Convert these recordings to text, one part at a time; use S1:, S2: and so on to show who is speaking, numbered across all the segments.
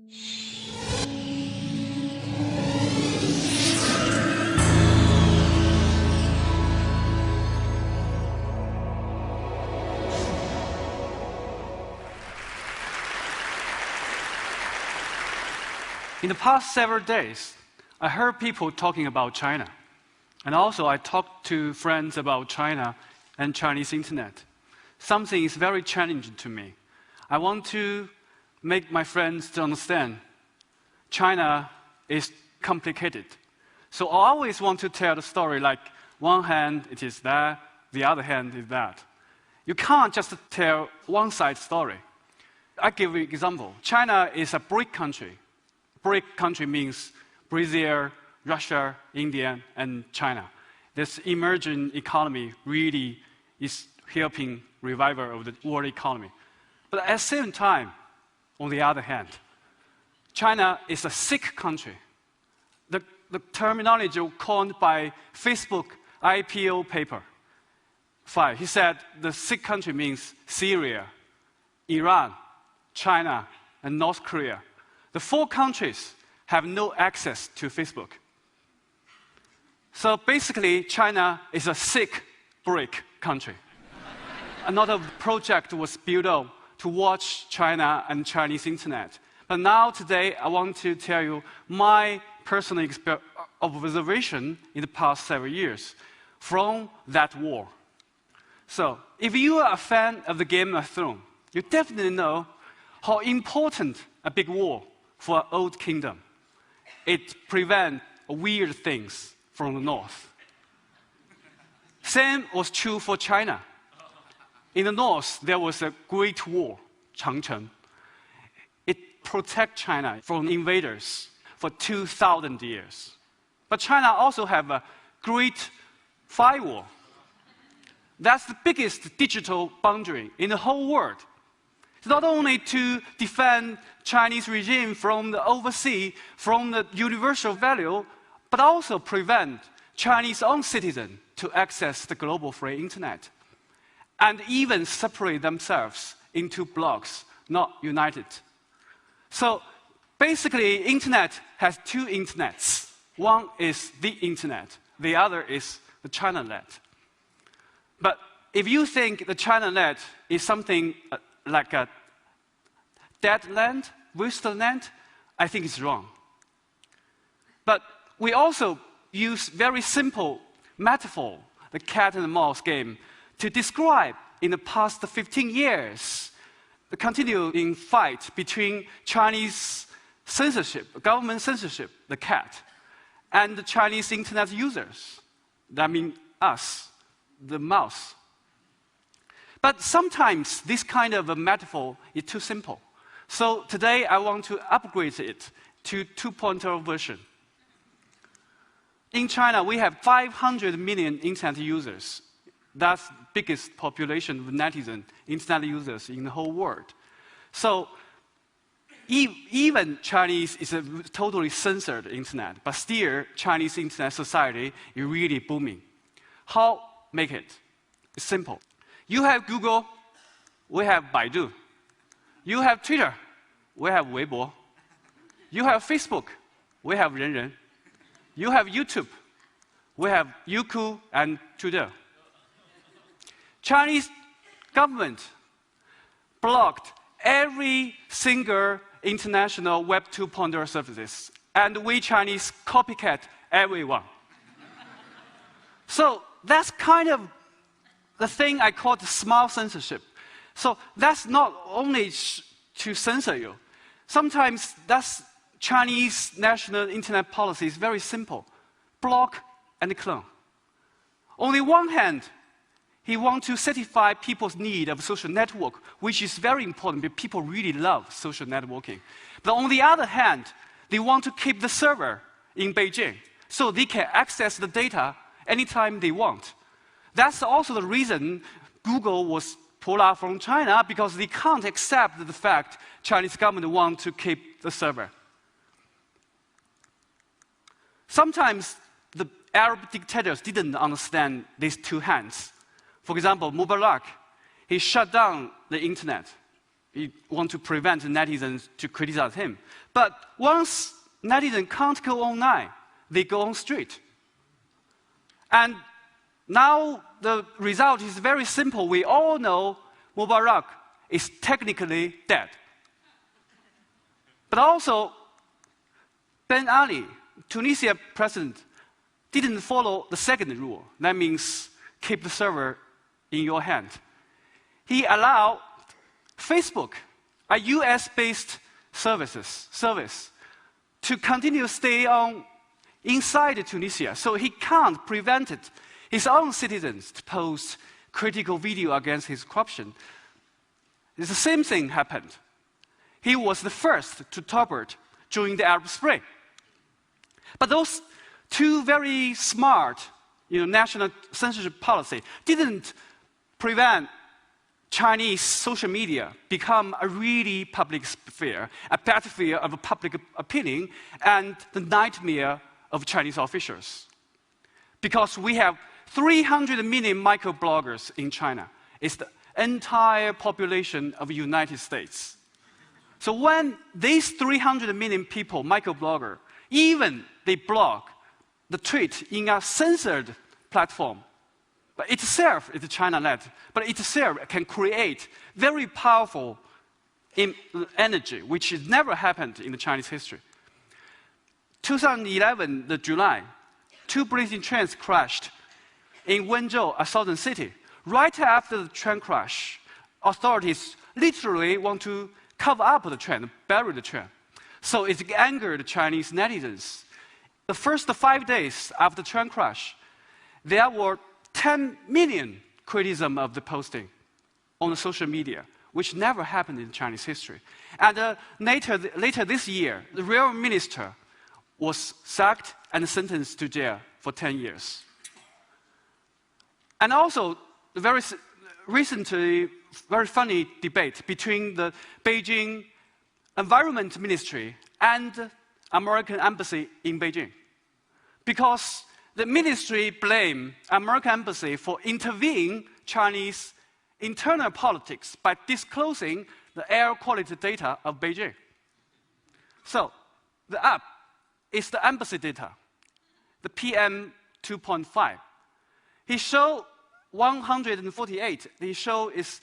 S1: In the past several days, I heard people talking about China. And also, I talked to friends about China and Chinese internet. Something is very challenging to me. I want to make my friends to understand China is complicated. So I always want to tell the story like one hand it is that, the other hand is that. You can't just tell one side story. I give you an example. China is a BRIC country. BRIC country means Brazil, Russia, India, and China. This emerging economy really is helping revival of the world economy. But at the same time, on the other hand, China is a sick country. The terminology coined by Facebook IPO paper 5, he said the sick country means Syria, Iran, China, and North Korea. The 4 countries have no access to Facebook. So basically, China is a sick BRIC country. Another project was built up to watch China and Chinese internet. But now, today, I want to tell you my personal observation in the past several years from that war. So, if you are a fan of the Game of Thrones, you definitely know how important a big war for an old kingdom. It prevents weird things from the north. Same was true for China. In the north, there was a great war, Changcheng. It protected China from invaders for 2,000 years. But China also have a great firewall. That's the biggest digital boundary in the whole world. It's not only to defend Chinese regime from the overseas, from the universal value, but also prevent Chinese own citizens to access the global free internet, and even separate themselves into blocks, not united. So basically, internet has 2 internets. One is the internet, the other is the ChinaNet. But if you think the ChinaNet is something like a dead land, wasteland, I think it's wrong. But we also use very simple metaphor, the cat and mouse game, to describe in the past 15 years the continuing fight between Chinese censorship, government censorship, the cat, and the Chinese internet users. That means us, the mouse. But sometimes this kind of a metaphor is too simple. So today I want to upgrade it to 2.0 version. In China, we have 500 million internet users. That's the biggest population of netizen internet users in the whole world. So even Chinese is a totally censored internet, but still Chinese internet society is really booming. How make it? It's simple. You have Google, we have Baidu. You have Twitter, we have Weibo. You have Facebook, we have Renren. You have YouTube, we have Youku and Tudor. Chinese government blocked every single international Web 2.0 services, and we Chinese copycat everyone. So that's kind of the thing I call the smart censorship. So that's not only to censor you. Sometimes that's Chinese national internet policy is very simple. Block and clone. On the one hand, he wants to satisfy people's need of social network, which is very important because people really love social networking. But on the other hand, they want to keep the server in Beijing so they can access the data anytime they want. That's also the reason Google was pulled out from China, because they can't accept the fact Chinese government wants to keep the server. Sometimes the Arab dictators didn't understand these 2 hands. For example, Mubarak, he shut down the internet. He wants to prevent netizens to criticize him. But once netizens can't go online, they go on street. And now the result is very simple. We all know Mubarak is technically dead. But also, Ben Ali, Tunisia president, didn't follow the second rule. That means keep the server in your hand. He allowed Facebook, a US-based service, to continue to stay on inside Tunisia. So he can't prevent his own citizens to post critical video against his corruption. The same thing happened. He was the first to topple it during the Arab Spring. But those two very smart national censorship policy didn't prevent Chinese social media become a really public sphere, a battlefield of public opinion, and the nightmare of Chinese officials. Because we have 300 million microbloggers in China. It's the entire population of the United States. So when these 300 million people, microblogger, even they blog the tweet in a censored platform, but itself is China-led, but itself can create very powerful energy, which has never happened in the Chinese history. 2011, the July, 2 blazing trains crashed in Wenzhou, a southern city. Right after the train crash, authorities literally want to cover up the train, bury the train. So it angered Chinese netizens. The first 5 days after the train crash, there were 10 million criticism of the posting on the social media, which never happened in Chinese history. And later this year, the real minister was sacked and sentenced to jail for 10 years. And also, the very recently, very funny debate between the Beijing Environment Ministry and American Embassy in Beijing. Because the ministry blamed American Embassy for intervening Chinese internal politics by disclosing the air quality data of Beijing. So, the app is the embassy data, the PM 2.5. He showed 148. He showed is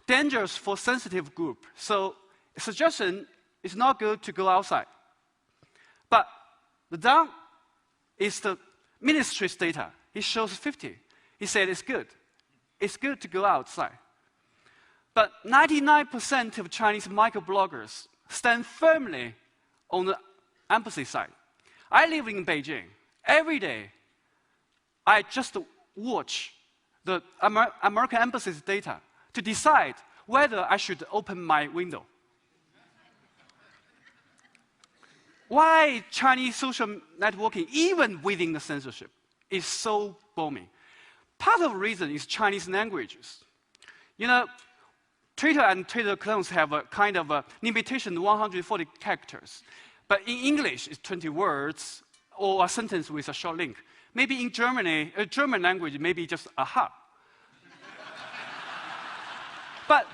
S1: dangerous for sensitive group. So, suggestion is not good to go outside. But the down is the ministry's data. He shows 50. He said it's good. It's good to go outside. But 99% of Chinese microbloggers stand firmly on the embassy side. I live in Beijing. Every day, I just watch the American embassy's data to decide whether I should open my window. Why Chinese social networking, even within the censorship, is so booming? Part of the reason is Chinese languages. Twitter and Twitter clones have a kind of a limitation, 140 characters. But in English, it's 20 words or a sentence with a short link. Maybe in Germany, German language, maybe just aha. But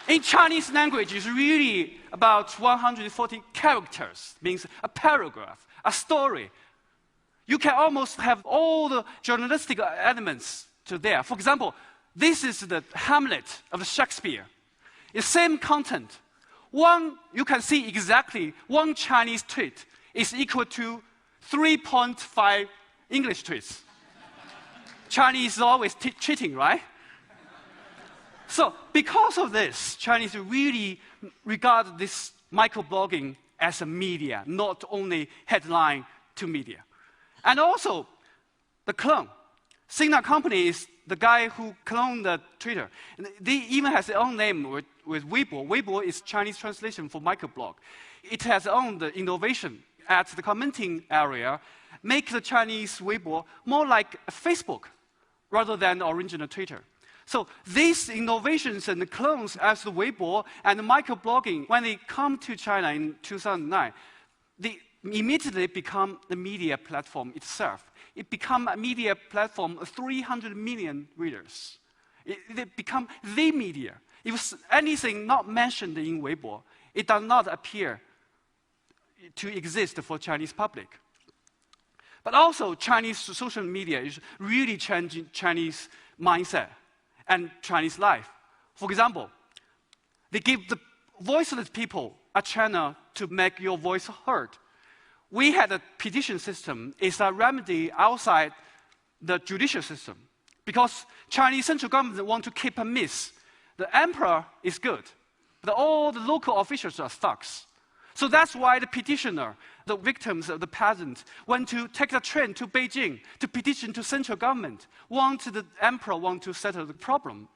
S1: in Chinese language, it's really about 140 characters, means a paragraph, a story. You can almost have all the journalistic elements to there. For example, this is the Hamlet of Shakespeare. It's same content. You can see exactly one Chinese tweet is equal to 3.5 English tweets. Chinese is always cheating, right? So because of this, Chinese really regard this microblogging as a media, not only headline to media. And also, the clone. Sina Company is the guy who cloned the Twitter. And they even has their own name with Weibo. Weibo is Chinese translation for microblog. It has owned the innovation at the commenting area, make the Chinese Weibo more like Facebook rather than the original Twitter. So these innovations and the clones as the Weibo and the microblogging, when they come to China in 2009, they immediately become the media platform itself. It become a media platform of 300 million readers. They become the media. if anything not mentioned in Weibo, it does not appear to exist for Chinese public. But also, Chinese social media is really changing Chinese mindset and Chinese life. For example, they give the voiceless people a channel to make your voice heard. We had a petition system. It's a remedy outside the judicial system. Because Chinese central government want to keep a myth. The emperor is good, but all the local officials are thugs. So that's why the petitioner, the victims of the peasants, went to take the train to Beijing to petition to central government, the emperor want to settle the problem.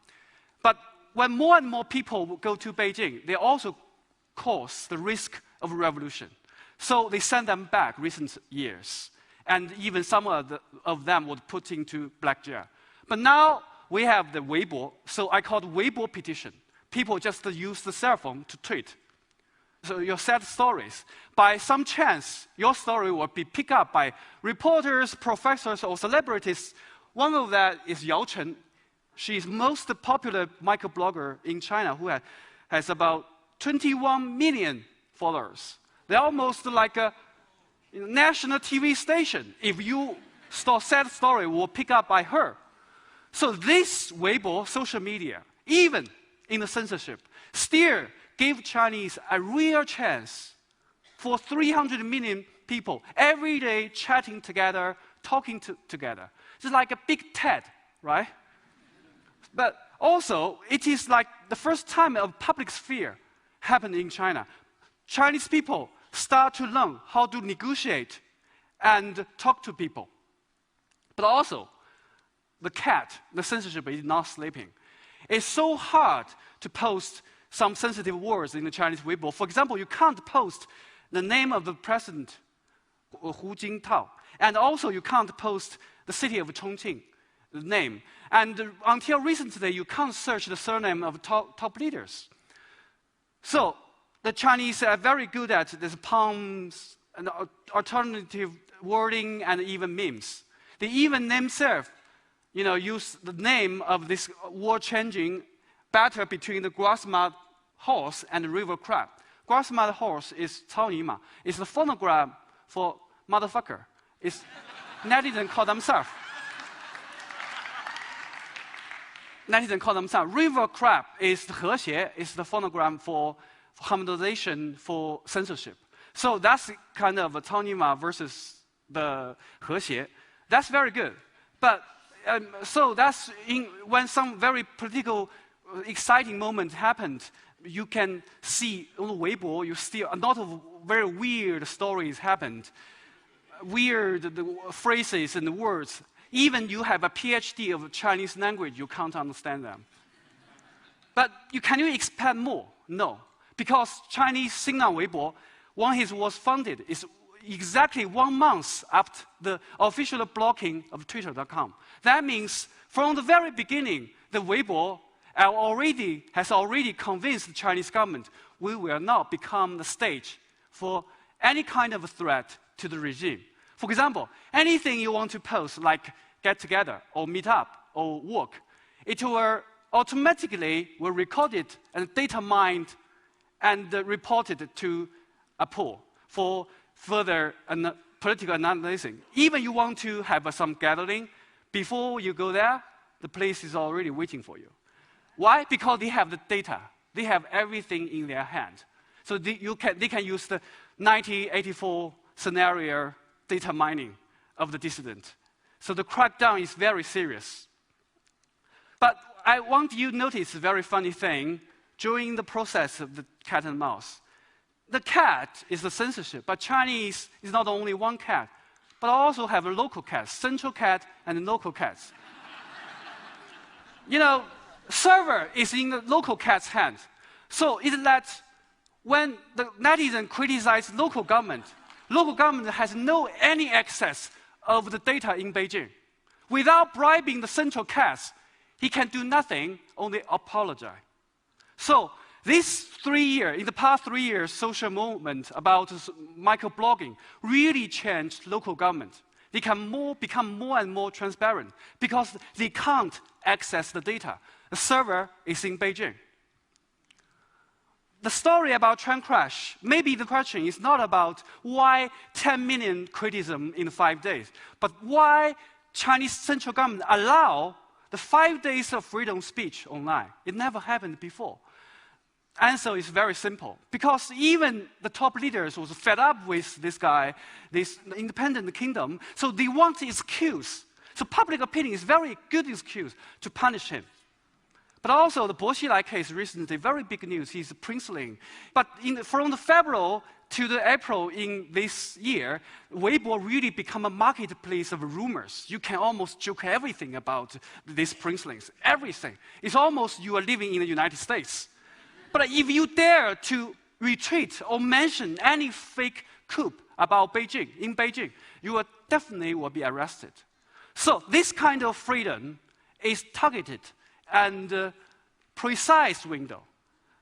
S1: But when more and more people go to Beijing, they also cause the risk of revolution. So they send them back recent years. And even some of them were put into black jail. But now we have the Weibo, so I call it Weibo petition. People just use the cell phone to tweet. So your sad stories, by some chance, your story will be picked up by reporters, professors, or celebrities. One of that is Yao Chen. She's most popular microblogger in China who has about 21 million followers. They're almost like a national TV station. If you sad story, will pick up by her. So this Weibo, social media, even in the censorship, still give Chinese a real chance for 300 million people every day chatting together, talking together. It's like a big TED, right? But also, it is like the first time a public sphere happened in China. Chinese people start to learn how to negotiate and talk to people. But also, the censorship is not sleeping. It's so hard to post some sensitive words in the Chinese Weibo. For example, you can't post the name of the president, Hu Jintao. And also, you can't post the city of Chongqing, the name. And until recently, you can't search the surname of top leaders. So, the Chinese are very good at these puns, and alternative wording, and even memes. They even themselves, use the name of this war-changing battle between the grass-mud horse and the river crab. Grass-mud horse is 草泥马. It's the phonogram for motherfucker. It's netizens call themselves. River crab is the 和谐, is the phonogram for harmonization for censorship. So that's kind of a 草泥马 versus the 和谐. That's very good. But so that's when some very political, exciting moment happened, you can see on the Weibo, you see a lot of very weird stories happened. Weird phrases and words. Even you have a PhD of Chinese language, you can't understand them. But can you expect more? No. Because Chinese Xinjiang Weibo, when it was founded, is exactly 1 month after the official blocking of Twitter.com. That means from the very beginning, the Weibo has already convinced the Chinese government we will not become the stage for any kind of a threat to the regime. For example, anything you want to post, like get together or meet up or work, it will automatically record it and data mined and reported to a pool for further political analysis. Even you want to have some gathering, before you go there, the place is already waiting for you. Why? Because they have the data. They have everything in their hand. So they can use the 1984 scenario data mining of the dissident. So the crackdown is very serious. But I want you to notice a very funny thing during the process of the cat and mouse. The cat is the censorship, but Chinese is not only one cat, but also have a local cat, central cat and local cats. Server is in the local cat's hand. So it lets, when the netizen criticize local government has any access of the data in Beijing. Without bribing the central cats, he can do nothing, only apologize. So in the past 3 years, social movement about microblogging really changed local government. They can become more and more transparent because they can't access the data. The server is in Beijing. the story about train crash, maybe the question is not about why 10 million criticism in 5 days, but why Chinese central government allow the 5 days of freedom of speech online. It never happened before. Answer is very simple. Because even the top leaders was fed up with this guy, this independent kingdom, so they want an excuse. So public opinion is very good excuse to punish him. But also the Bo Xilai case recently, very big news, he's a princeling. But from the February to the April in this year, Weibo really become a marketplace of rumors. You can almost joke everything about these princelings, everything. It's almost you are living in the United States. But if you dare to retweet or mention any fake coup about Beijing, in Beijing, you will definitely be arrested. So this kind of freedom is targeted and precise window.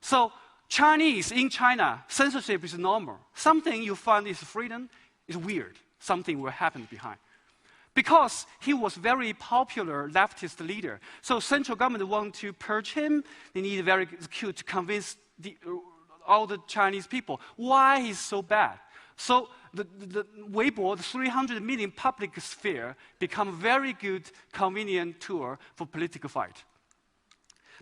S1: So Chinese in China, censorship is normal. Something you find is freedom is weird. Something will happen behind. Because he was very popular leftist leader. So central government want to purge him. They need very cute to convince all the Chinese people why he's so bad. So the Weibo, the 300 million public sphere, become a very good, convenient tool for political fight.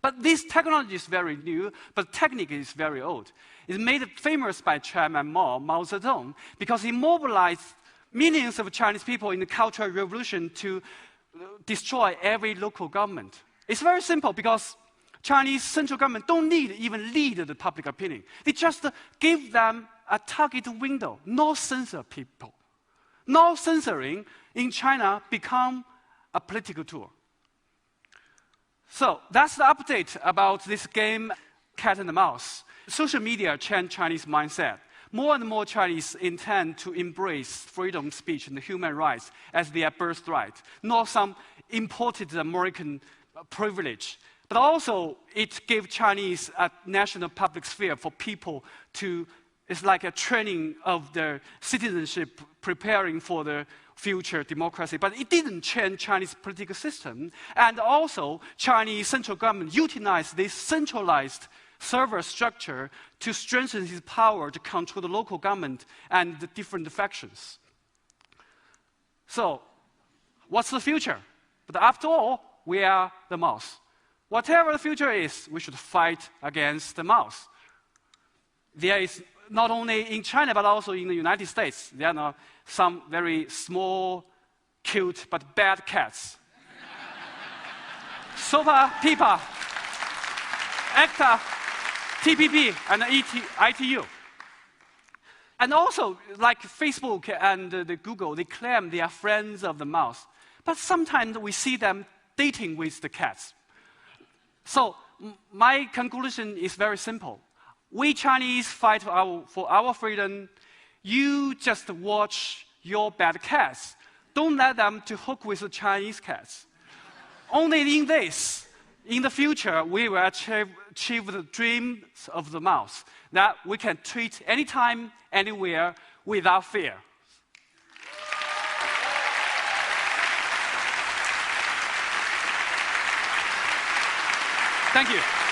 S1: But this technology is very new, but technique is very old. It's made famous by Chairman Mao Zedong, because he mobilized millions of Chinese people in the Cultural Revolution to destroy every local government. It's very simple, because Chinese central government don't need even lead the public opinion. They just give them a target window, no censor people. No censoring in China become a political tool. So that's the update about this game, cat and mouse. Social media changed Chinese mindset. More and more Chinese intend to embrace freedom of speech and human rights as their birthright, not some imported American privilege. But also, it gave Chinese a national public sphere for people to, it's like a training of their citizenship, preparing for the future democracy. But it didn't change Chinese political system. And also, Chinese central government utilized this centralized server structure to strengthen its power to control the local government and the different factions. So, what's the future? But after all, we are the mouse. Whatever the future is, we should fight against the mouse. There is not only in China, but also in the United States, there are some very small, cute, but bad cats. SOPA, PIPA, ACTA, TPP, and ITU. And also, like Facebook and the Google, they claim they are friends of the mouse. But sometimes we see them dating with the cats. So my conclusion is very simple. We Chinese fight for our freedom. You just watch your bad cats. Don't let them to hook with the Chinese cats. Only in this, in the future, we will achieve the dreams of the mouse, that we can treat anytime, anywhere, without fear. Thank you.